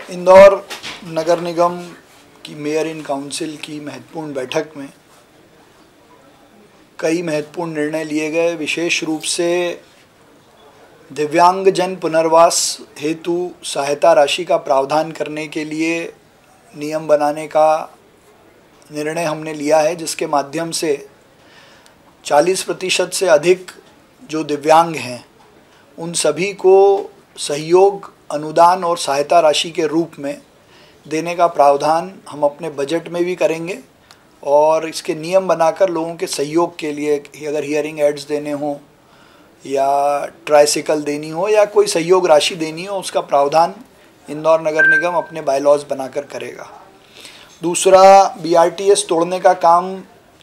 इंदौर नगर निगम की mayor in council की महत्वपूर्ण बैठक में कई महत्वपूर्ण निर्णय लिए गए। विशेष रूप से दिव्यांग जन पुनर्वास हेतु सहायता राशि का प्रावधान करने के लिए नियम बनाने का निर्णय हमने लिया है, जिसके माध्यम से 40% से अधिक जो दिव्यांग हैं उन सभी को सहयोग, अनुदान और सहायता राशि के रूप में देने का प्रावधान हम अपने बजट में भी करेंगे और इसके नियम बनाकर लोगों के सहयोग के लिए, अगर हियरिंग एड्स देने हों या ट्राइसिकल देनी हो या कोई सहयोग राशि देनी हो, उसका प्रावधान इंदौर नगर निगम अपने बायलॉज बनाकर करेगा। दूसरा, BRTS तोड़ने का काम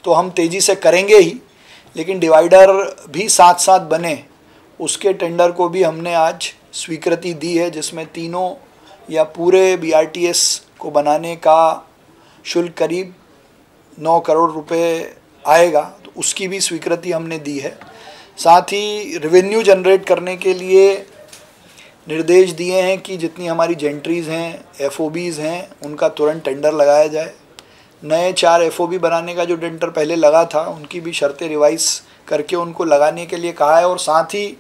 तो हम तेज़ी से करेंगे ही, लेकिन डिवाइडर भी साथ साथ बने उसके टेंडर को भी हमने आज स्वीकृति दी है, जिसमें तीनों या पूरे BRTS को बनाने का शुल्क करीब 9 करोड़ रुपए आएगा, तो उसकी भी स्वीकृति हमने दी है। साथ ही रेवेन्यू जनरेट करने के लिए निर्देश दिए हैं कि जितनी हमारी जेंट्रीज़ हैं, FOBs हैं, उनका तुरंत टेंडर लगाया जाए। नए 4 FOB बनाने का जो टेंडर पहले लगा था उनकी भी शर्तें रिवाइज करके उनको लगाने के लिए कहा है। और साथ ही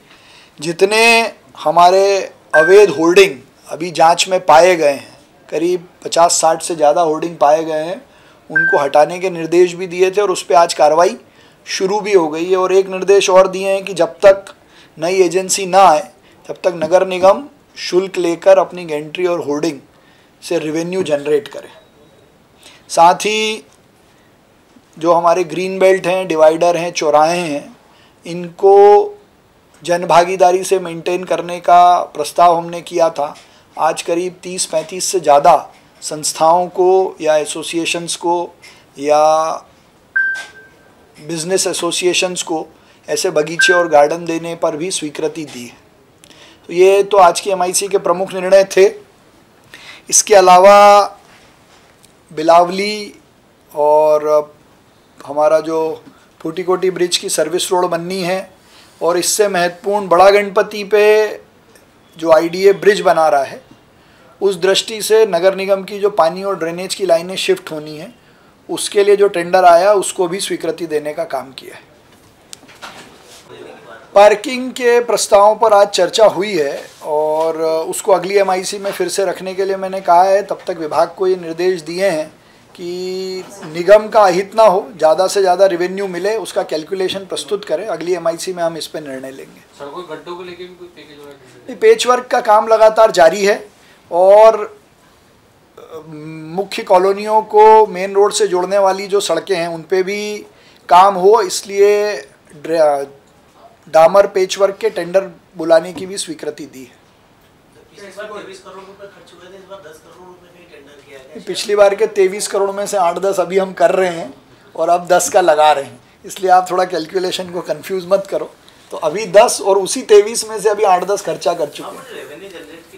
जितने हमारे अवैध होर्डिंग अभी जांच में पाए गए हैं, करीब 50-60 से ज़्यादा होर्डिंग पाए गए हैं, उनको हटाने के निर्देश भी दिए थे और उस पर आज कार्रवाई शुरू भी हो गई है। और एक निर्देश और दिए हैं कि जब तक नई एजेंसी ना आए तब तक नगर निगम शुल्क लेकर अपनी गेंट्री और होर्डिंग से रेवेन्यू जनरेट करे। साथ ही जो हमारे ग्रीन बेल्ट हैं, डिवाइडर हैं, चौराहे हैं, इनको जनभागीदारी से मेंटेन करने का प्रस्ताव हमने किया था। आज करीब 30-35 से ज़्यादा संस्थाओं को या एसोसिएशंस को या बिजनेस एसोसिएशंस को ऐसे बगीचे और गार्डन देने पर भी स्वीकृति दी है। तो ये तो आज की MIC के प्रमुख निर्णय थे। इसके अलावा बिलावली और हमारा जो फूटीकोटी ब्रिज की सर्विस रोड बननी है और इससे महत्वपूर्ण बड़ा गणपति पे जो IDA ब्रिज बना रहा है, उस दृष्टि से नगर निगम की जो पानी और ड्रेनेज की लाइनें शिफ्ट होनी है, उसके लिए जो टेंडर आया उसको भी स्वीकृति देने का काम किया है। पार्किंग के प्रस्तावों पर आज चर्चा हुई है और उसको अगली MIC में फिर से रखने के लिए मैंने कहा है। तब तक विभाग को ये निर्देश दिए हैं कि निगम का अहित ना हो, ज़्यादा से ज़्यादा रेवेन्यू मिले, उसका कैलकुलेशन प्रस्तुत करें। अगली MIC में हम इस पर निर्णय लेंगे। सड़कों के गड्ढों को लेकर भी कोई पैकेज होगा? पेच वर्क का काम लगातार जारी है और मुख्य कॉलोनियों को मेन रोड से जोड़ने वाली जो सड़कें हैं उन पे भी काम हो, इसलिए डामर पेच वर्क के टेंडर बुलाने की भी स्वीकृति दी है। पिछली बार के 23 करोड़ में से 8-10 अभी हम कर रहे हैं और अब 10 का लगा रहे हैं, इसलिए आप थोड़ा कैलकुलेशन को कंफ्यूज मत करो। तो अभी 10 और उसी 23 में से अभी 8-10 खर्चा कर चुके हैं।